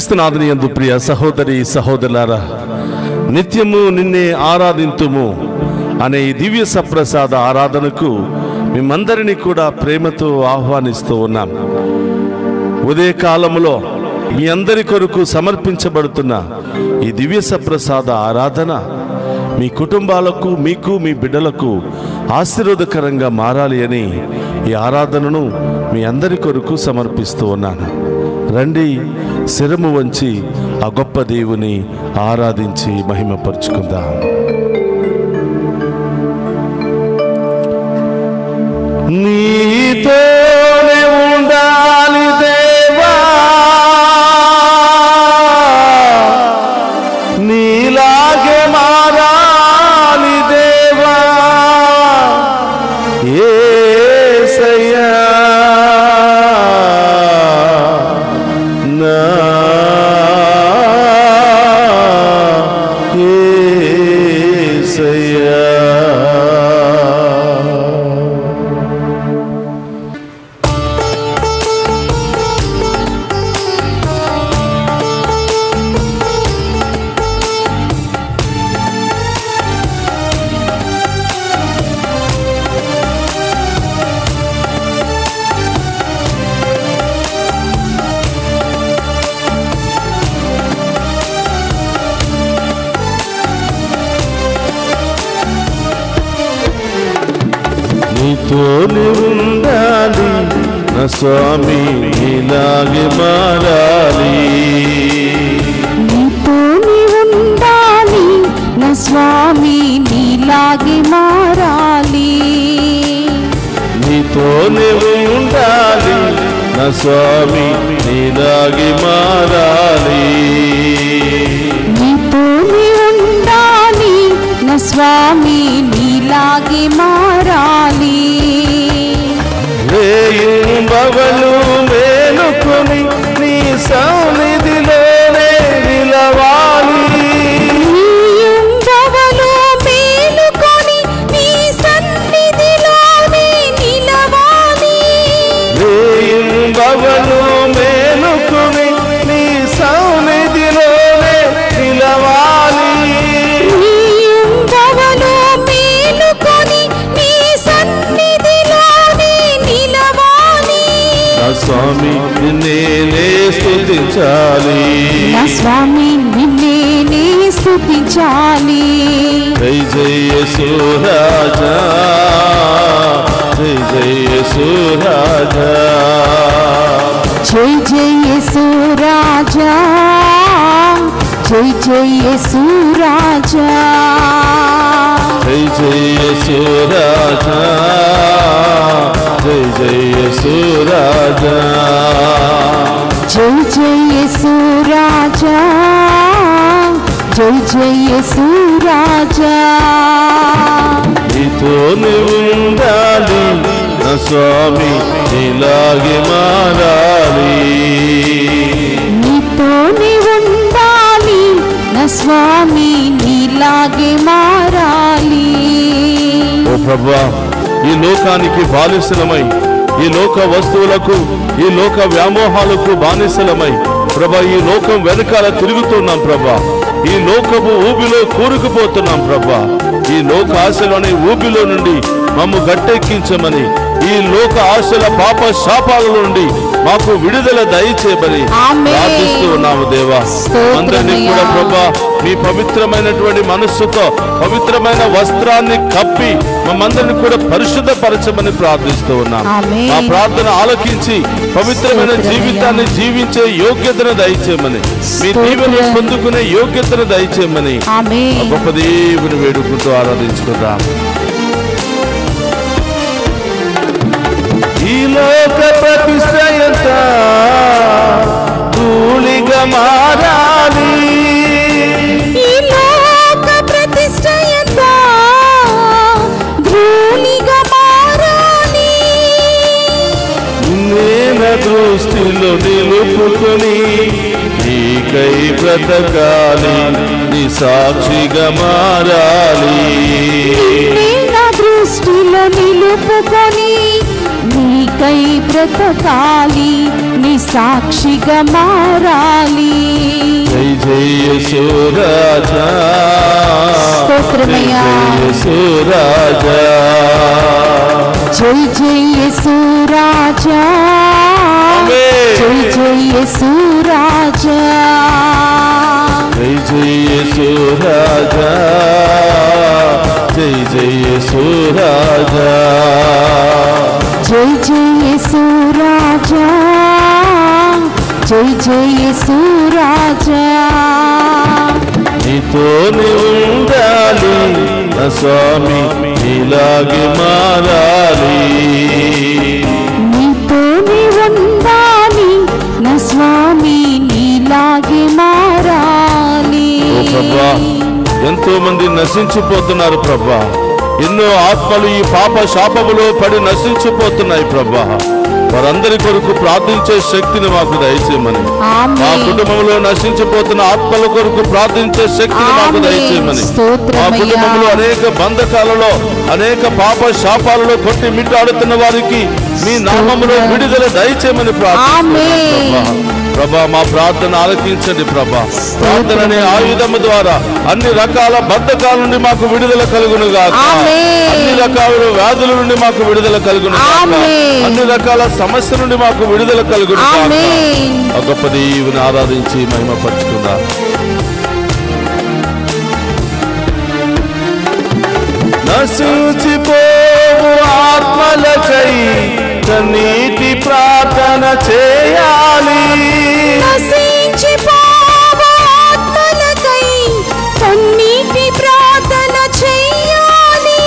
క్రీస్తునాథుని యందు ప్రియ సహోదరి సహోదరులారా, నిత్యము నిన్నే ఆరాధింతుము అనే ఈ దివ్య సప్రసాద ఆరాధనకు మిమ్మందరినీ కూడా ప్రేమతో ఆహ్వానిస్తూ ఉన్నాం. ఉదయకాలములో మీ అందరి కొరకు సమర్పించబడుతున్న ఈ దివ్య సప్రసాద ఆరాధన మీ కుటుంబాలకు, మీకు, మీ బిడ్డలకు ఆశీర్వాదకరంగా మారాలి అని ఈ ఆరాధనను మీ అందరి కొరకు సమర్పిస్తూ ఉన్నాను. రండి, శిరము వంచి ఆ గొప్ప దేవుని ఆరాధించి మహిమపరుచుకుందాం. నీతోనే ఉండాలి దేవా, నీలాగే మారాలి దేవా, యేసయ్యా నా యేసయ్యా. నీతోనే ఉండాలి నా స్వామి, నీలాగే మారాలి. నీతోనే ఉండాలి నా స్వామి, నీలాగే మారాలి. నీతోనే ఉండాలి నా స్వామి, నీలాగే మారాలి. నీతోనే ఉండాలి నా స్వామి, నీలాగే మారాలి. రేయింబవలు మేలుకొని నీ సన్నిధిలోనే నిలవాలి. రేయింబవలు మేలుకొని నీ సన్నిధిలోనే నిలవాలి. రేయింబవలు మేలుకొని నీ సన్నిధిలోనే నిలవాలి. రేయింబవలు మేలుకొని నీ సన్నిధిలోనే నిలవాలి. నా స్వామి నిన్నే స్తుతించాలి, నా స్వామి నిన్నే స్తుతించాలి. జై జై యేసు రాజా, జై జై యేసు రాజా, జై జై యేసు రాజా, జై జై యేసు రాజా, జై జై యేసు రాజా, జై జై యేసు రాజా, జై జై యేసు రాజా, జై జై యేసు రాజా. నీతోనే ఉండాలి నా స్వామి, నీలాగే మారాలి. నీతోనే ఉండాలి నా స్వామి, నీలాగే మారాలి. ఓ ప్రభువా, ఈ లోకానికి బానిసలమై, ఈ లోక వస్తువులకు, ఈ లోక వ్యామోహాలకు బానిసలమై ప్రభా, ఈ లోకం వెనకాల తిరుగుతున్నాం ప్రభా. ఈ లోకము ఊబిలో కూరుకుపోతున్నాం ప్రభా. ఈ లోక ఆశలోని ఊబిలో నుండి మమ్ము గట్టెక్కించమని, ఈ లోక ఆశల పాప శాపాల నుండి మాకు విడుదల దయచేయమని ప్రార్థిస్తూ ఉన్నాము దేవా. అందరినీ కూడా ప్రభా మీ పవిత్రమైనటువంటి మనస్సుతో పవిత్రమైన వస్త్రాన్ని కప్పి మమ్మందరినీ కూడా పరిశుద్ధపరచమని ప్రార్థిస్తూ ఉన్నాం. మా ప్రార్థన ఆలకించి పవిత్రమైన జీవితాన్ని జీవించే యోగ్యతను దయచేయమని, మీ దీవెనలు పొందుకునే యోగ్యతను దయచేయమని గొప్ప దేవుని వేడుకుంటూ ఆరాధించుకుందాం. ఈ లోక ప్రతిష్టయంతా ధూళిగా మారాలి. ఈ లోక ప్రతిష్టయంతా ధూళిగా మారాలి. నిన్న దృష్టిలో నిలుపుకొని నీకై బ్రతకాలి, నీ సాక్షిగా మారాలి. నిన్న దృష్టిలో నిలుపుకొని నీకై నీకై బ్రతకాలి, నీ సాక్షిగా మారాలి. జై జై యేసు రాజా, స్తోత్రమయ్యా. యేసు రాజా, జై జై యేసు రాజా, జై జై యేసు రాజా, జై జై యేసు రాజా, జై జై యేసు రాజా, జై జై యేసు రాజా, జై జై యేసు రాజా. నీతోనే ఉండాలి నా స్వామి, నీలాగే మారాలి. నీతోనే ఉండాలి నా స్వామి, నీలాగే మారాలి. ఓ ప్రభా, ఎంతో మంది నశించిపోతున్నారు ప్రభా. ఎన్నో ఆత్మలు ఈ పాప శాపములో పడి నశించిపోతున్నాయి ప్రభా. వారందరి కొరకు ప్రార్థించే శక్తిని మాకు దయచేయమని, మా కుటుంబంలో నశించిపోతున్న ఆత్మల కొరకు ప్రార్థించే శక్తిని మాకు దయచేయమని, మా కుటుంబంలో అనేక బంధకాలలో అనేక పాప శాపాలలో కొట్టి మిట్టాడుతున్న వారికి మీ నామములో విడుదల దయచేయమని ప్రార్థిస్తున్నాం ప్రభా. మా ప్రార్థన ఆలకించండి ప్రభా. ప్రార్థన అనే ఆయుధము ద్వారా అన్ని రకాల బంధకాల నుండి మాకు విడుదల కలుగునుగాక, అన్ని రకాల వ్యాధుల నుండి మాకు విడుదల కలుగునుగాక, అన్ని రకాల సమస్య నుండి మాకు విడుదల కలుగునుగాక. ఆ గొప్ప దేవుని ఆరాధించి మహిమపరచుకుందాం. నశించిపోవు ఆత్మలకై కన్నీటి ప్రార్థన చేయాలి. నశించిపోవు ఆత్మలకై కన్నీటి ప్రార్థన చేయాలి.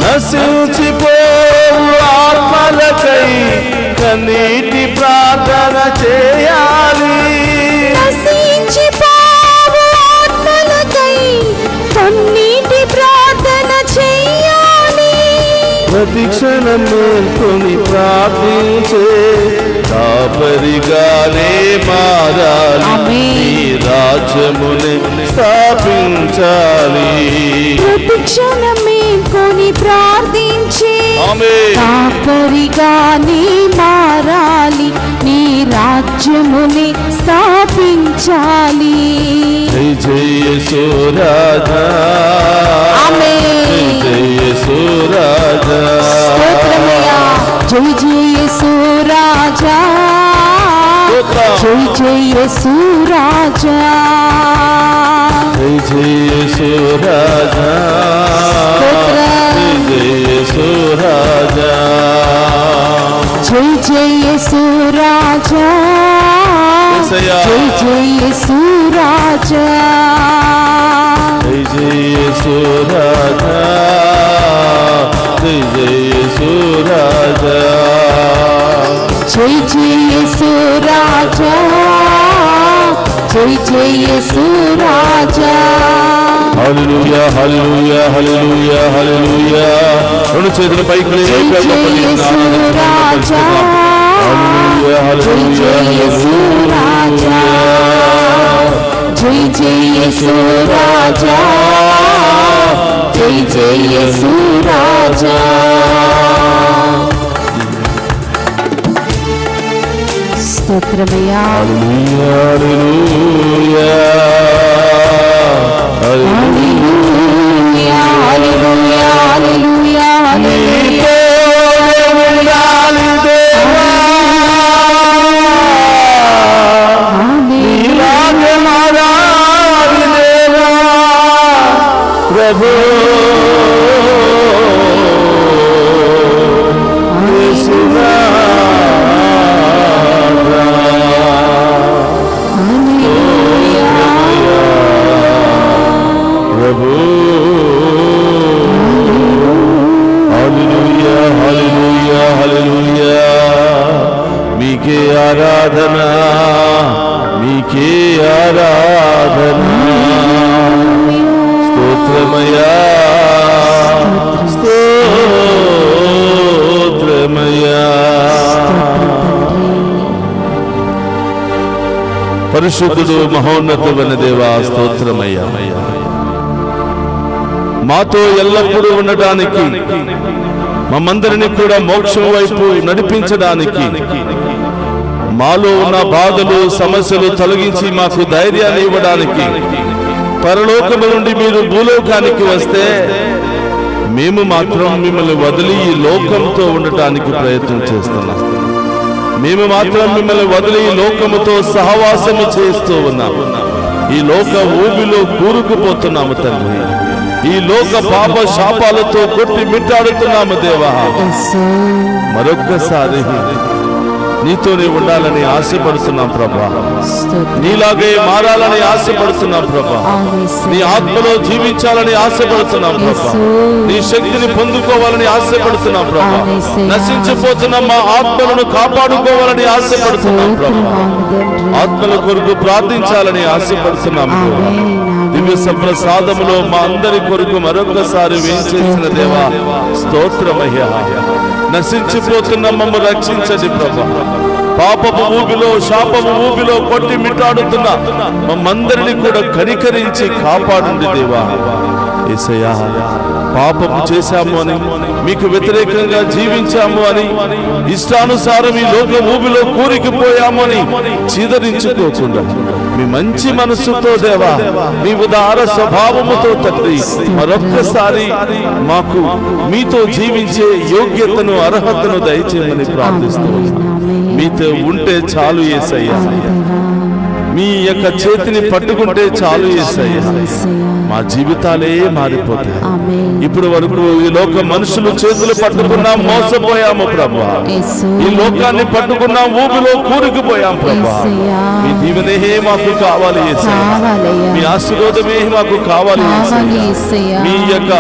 నశించిపోవు ఆత్మలకై కన్నీటి ప్రార్థన చేయాలి. నశించిపోవు ఆత్మలకై కన్నీటి ప్రార్థన చేయాలి. ప్రతి క్షణం మేల్కొని ప్రార్థించే కాపరిగానే మారాలి. నీ రాజ్యమునే స్థాపించాలి. ప్రతి క్షణం మేల్కొని ప్రార్థించే కాపరిగానే మారాలి. నీ రాజ్యముని స్థాపించాలి. జై జై యేసు రాజా, జై జై యేసు రాజా, జై జై యేసు రాజా, జై జై యేసు రాజా, జై జై యేసు రాజా, జై జై యేసు రాజా, జై జై యేసు రాజా, జై జై యేసు రాజా, జై జై యేసు రాజా, జై జై యేసు రాజా, జై జై యేసు రాజా, జై జై యేసు రాజా. హల్లెలూయా హల్లెలూయా హల్లెలూయా హల్లెలూయా. రెండు చేతుల పైకి జై జై యేసు రాజా, హల్లెలూయా జై హల్లెలూయా జై యేసు రాజా, జై జై యేసు రాజా, జై జై యేసు రాజా. స్తోత్రమయ్యా. హల్లెలూయా హల్లెలూయా హల్లెలూయా హల్లెలూయా హల్లెలూయా ప్రభు ప్రభు హల్లెలూయా హల్లెలూయా హల్లెలూయా. మీకే ఆరాధన, మీకే ఆరాధన. స్తోత్రమయా స్తోత్రమయా. పరిశుద్ధుడు మహోన్నతమైన దేవా స్తోత్రమయ్యా. మాతో ఎల్లప్పుడూ ఉండటానికి మమ్మందరినీ కూడా మోక్షం వైపు నడిపించడానికి, మాలో ఉన్న బాధలు సమస్యలు తొలగించి మాకు ధైర్యాన్ని ఇవ్వడానికి, పరలోకము నుండి మీరు భూలోకానికి వస్తే మేము మాత్రం మిమ్మల్ని వదిలి ఈ లోకంతో ఉండటానికి ప్రయత్నం చేస్తున్నాం. మేము మాత్రం మిమ్మల్ని వదిలి ఈ లోకముతో సహవాసము చేస్తూ ఉన్నాము. ఈ లోక ఊబిలో కూరుకుపోతున్నాము తండ్రి. ఈ లోక పాప శాపాలతో కొట్టి మిట్టాడుతున్నాము దేవా. మరొక్కసారి నీతోనే ఉండాలని ఆశపడుతున్నాం ప్రభా. నీలాగే మారాలని ఆశపడుతున్నాం ప్రభా. నీ ఆత్మలో జీవించాలని ఆశపడుతున్నాం ప్రభా. నీ శక్తిని పొందుకోవాలని ఆశపడుతున్నాం ప్రభా. నశించిపోతున్న మా ఆత్మలను కాపాడుకోవాలని ఆశపడుతున్నాం ప్రభా. ఆత్మల కొరకు ప్రార్థించాలని ఆశపడుతున్నాం ప్రభా. దివ్య సంప్రసాదములో మా అందరి కొరకు మరొకసారి వేంచేసిన దేవా స్తోత్రమయ్యా. నశించిపోతున్న మమ్మ రక్షించండి ప్రభా. పాపపు ఊబిలో శాపపు ఊబిలో కొట్టి మిట్టాడుతున్న మమ్మందరినీ కూడా కనికరించి కాపాడండి దేవా. యేసయ్యా, పాపము చేశాము అని, మీకు వ్యతిరేకంగా జీవించాము అని, ఇష్టానుసారం ఈ లోక ఊబిలో కూరికిపోయాము అని చీదరించుకోకుండా మీ మంచి మనస్సుతో దేవా, మీ ఉదార స్వభావముతో తండ్రి మరొక్కసారి మాకు మీతో జీవించే యోగ్యతను అర్హతను దయచేయమని ప్రార్థిస్తున్నాం. మీతో ఉంటే చాలు యేసయ్యా. మీ యొక్క చేతిని పట్టుకుంటే చాలు యేసయ్యా. మా జీవితాలే మారిపోతాయి. ఇప్పుడు వరకు ఈ లోక మనుషులు చేతులు పట్టుకున్నాం, మోసపోయాము ప్రభా. ఈ లోకాన్ని పట్టుకున్నాం, ఊబిలో కూరుకుపోయాం ప్రభా. మీ దీవెనే మాకు కావాలి యేసయ్యా. మీ ఆశీర్వాదమే మాకు కావాలి యేసయ్యా. మీ యొక్క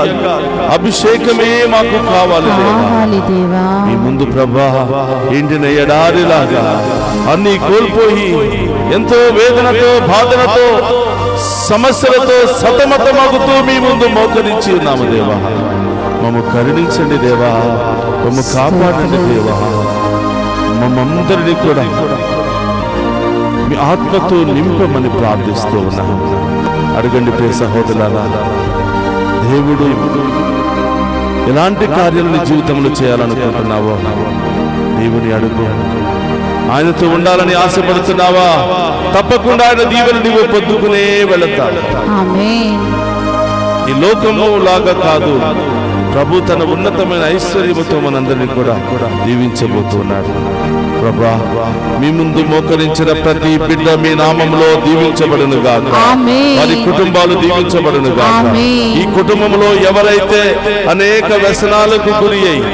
అభిషేకమే మాకు కావాలి దేవా. మీ ముందు ప్రభా ఎండిన ఎడారిలాగా అన్ని కోల్పోయి ఎంతో వేదనతో బాధలతో సమస్యలతో సతమతమగుతూ మీ ముందు మోకరించి ఉన్నాము దేవా. మమ్మ కరుణించండి దేవా. మమ్మ కాపాడండి దేవా. మమ్మందరినీ కూడా మీ ఆత్మతో నింపమని ప్రార్థిస్తూ ఉన్నాము. అడగండి ప్రియ సహోదరులారా, దేవుడు ఎలాంటి కార్యాలను జీవితంలో చేయాలనుకుంటున్నావో దేవుని అడుగు. ఆయనతో ఉండాలని ఆశపడుతున్నావా? తప్పకుండా ఆయన దీవెనలు నీవు పొందుకునే వెళతాడు. ఈ లోకము లాగా కాదు, ప్రభు తన ఉన్నతమైన ఐశ్వర్యముతో మనందరినీ కూడా దీవించబోతున్నాడు. ప్రభా, మీ ముందు మోకరించిన ప్రతి బిడ్డ మీ నామములో దీవించబడును గాక. వారి కుటుంబాలు దీవించబడును గాక. ఈ కుటుంబంలో ఎవరైతే అనేక వ్యసనాలకు గురి అయి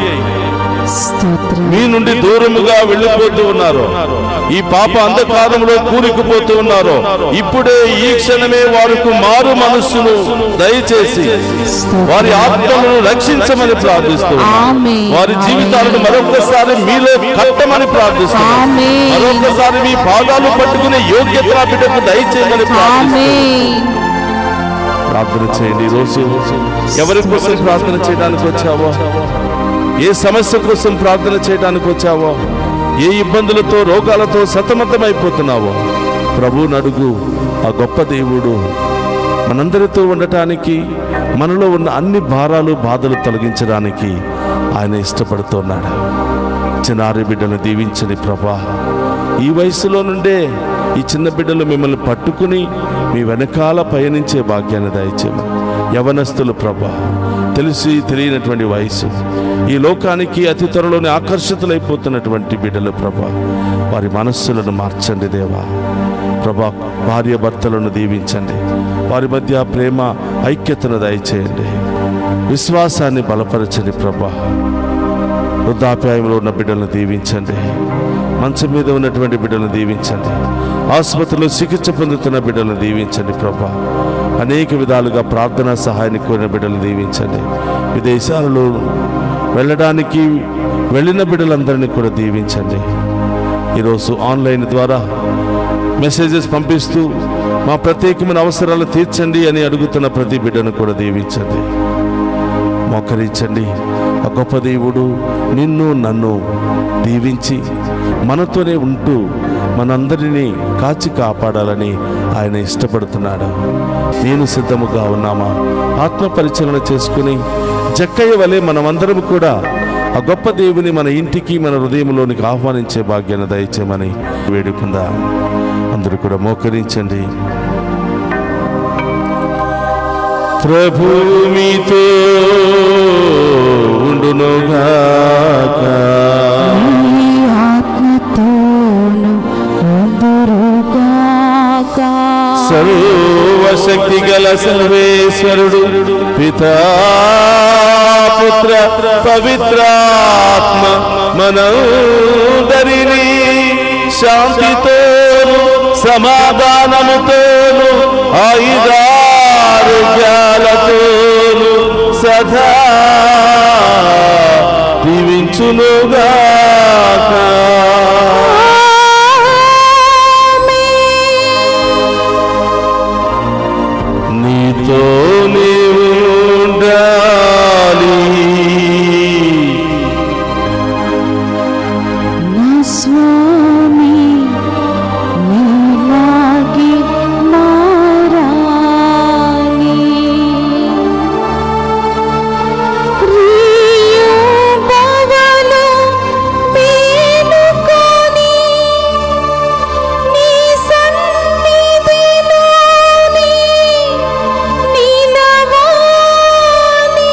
మీ నుండి దూరముగా వెళ్ళిపోతూ ఉన్నారో, ఈ పాప అంధకారంలో కూరుకుపోతూ ఉన్నారో, ఇప్పుడే ఈ క్షణమే వారికి మారు మనస్సును దయచేసి వారి ఆత్మలను రక్షించమని ప్రార్థిస్తున్నాం. వారి జీవితాలను మరొకసారి మీలో కట్టమని ప్రార్థిస్తున్నాం. మరొకసారి మీ పాదాలు పట్టుకునే యోగ్యత బిడ్డకు దయచేయమని ప్రార్థిస్తున్నాం. ప్రార్థన చేయండి. ఈరోజు ఎవరి కోసం ప్రార్థన చేయడానికి వచ్చావో, ఏ సమస్య కోసం ప్రార్థన చేయడానికి వచ్చావో, ఏ ఇబ్బందులతో రోగాలతో సతమతమైపోతున్నావో ప్రభువుని అడుగు. ఆ గొప్ప దేవుడు మనందరితో ఉండటానికి, మనలో ఉన్న అన్ని భారాలు బాధలు తొలగించడానికి ఆయన ఇష్టపడుతున్నాడు. చిన్నారి బిడ్డను దీవించని ప్రభా. ఈ వయసులో నుండే ఈ చిన్న బిడ్డలు మిమ్మల్ని పట్టుకుని మీ వెనకాల పయనించే భాగ్యాన్ని దయచేయమని. యవనస్తులు ప్రభా, తెలిసి తెలియనటువంటి వయసు, ఈ లోకానికి అతి త్వరలోనే ఆకర్షితులైపోతున్నటువంటి బిడ్డలు ప్రభా, వారి మనస్సులను మార్చండి దేవా. ప్రభా, భార్య భర్తలను దీవించండి. వారి మధ్య ప్రేమ ఐక్యతను దయచేయండి. విశ్వాసాన్ని బలపరచండి ప్రభా. వృద్ధాప్యాయంలో ఉన్న బిడ్డలను దీవించండి. మంచం మీద ఉన్నటువంటి బిడ్డలను దీవించండి. ఆసుపత్రిలో చికిత్స పొందుతున్న బిడ్డలను దీవించండి ప్రభా. అనేక విధాలుగా ప్రార్థనా సహాయాన్ని కోరిన బిడ్డలను దీవించండి. విదేశాలలో వెళ్ళడానికి వెళ్ళిన బిడ్డలందరినీ కూడా దీవించండి. ఈరోజు ఆన్లైన్ ద్వారా మెసేజెస్ పంపిస్తూ మా ప్రత్యేకమైన అవసరాలు తీర్చండి అని అడుగుతున్న ప్రతి బిడ్డను కూడా దీవించండి. మోకరించండి. ఆ గొప్ప దేవుడు నిన్ను నన్ను దీవించి మనతోనే ఉంటూ మనందరినీ కాచి కాపాడాలని ఆయన ఇష్టపడుతున్నాడు. నేను సిద్ధముగా ఉన్నామా? ఆత్మ పరిశీలన చేసుకుని జక్కయ్య వలె మనమందరం కూడా ఆ గొప్ప దేవుని మన ఇంటికి మన హృదయంలోనికి ఆహ్వానించే భాగ్యాన్ని దయచేయమని వేడుకుందాం. అందరూ కూడా మోకరించండి. ప్రభు మీతో ఉండునుగాక, ఆత్మతోను ఉందురుగాక. సర్వశక్తి గల సర్వేశ్వరుడు పితా పుత్ర పవిత్రాత్మ మనందరినీ శాంతితోను సమాధానముతోను ఆయుధారోగ్యాలతోను సదా దీవించునుగాక. నీతో నీవు ఉండాలి, నా స్వామి నీలాగి మారాలి. ప్రియుభవను మేలుకొని నీ సన్నిధిలోని నిలవాలి.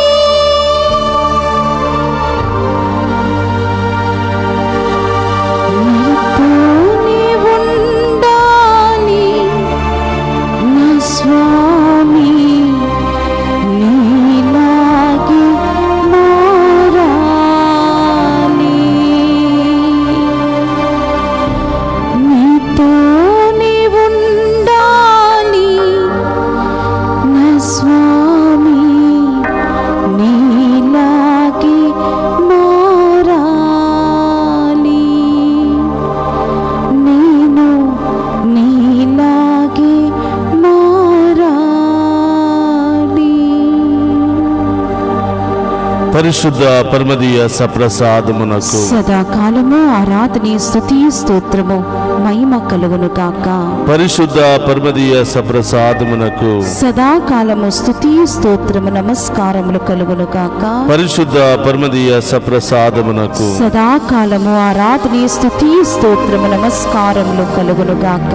నీతోనే ఉండాలి నా స్వామి నీలాగి మారాలి. నీతోనే ఉండాలి నా స్వామి నీలాగి మారాలి. నేను నీలాగి మారాలి. పరిశుద్ధ పరమదీయ సప్రసాదమునకు సదాకాలము ఆరాధన స్తుతి స్తోత్రము మహిమ కలుగును గాక. పరిశుద్ధ పరమదీయ సప్రసాదమునకు సదాకాలము స్తుతి స్తోత్రము నమస్కారములు కలుగును గాక. పరిశుద్ధ పరమదీయ సప్రసాదమునకు సదాకాలము ఆరాధన స్తుతి స్తోత్రము నమస్కారములు కలుగును గాక.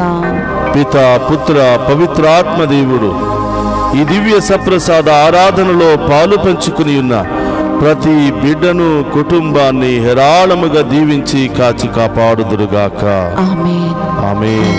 పితా పుత్ర పవిత్రాత్మ దేవుడు ఈ దివ్య సప్రసాద ఆరాధనలో పాలు పంచుకుని ఉన్న ప్రతి బిడ్డను కుటుంబాన్ని హేరాళముగా దీవించి కాచి కాపాడుదురుగాక. ఆమేన్. ఆమేన్.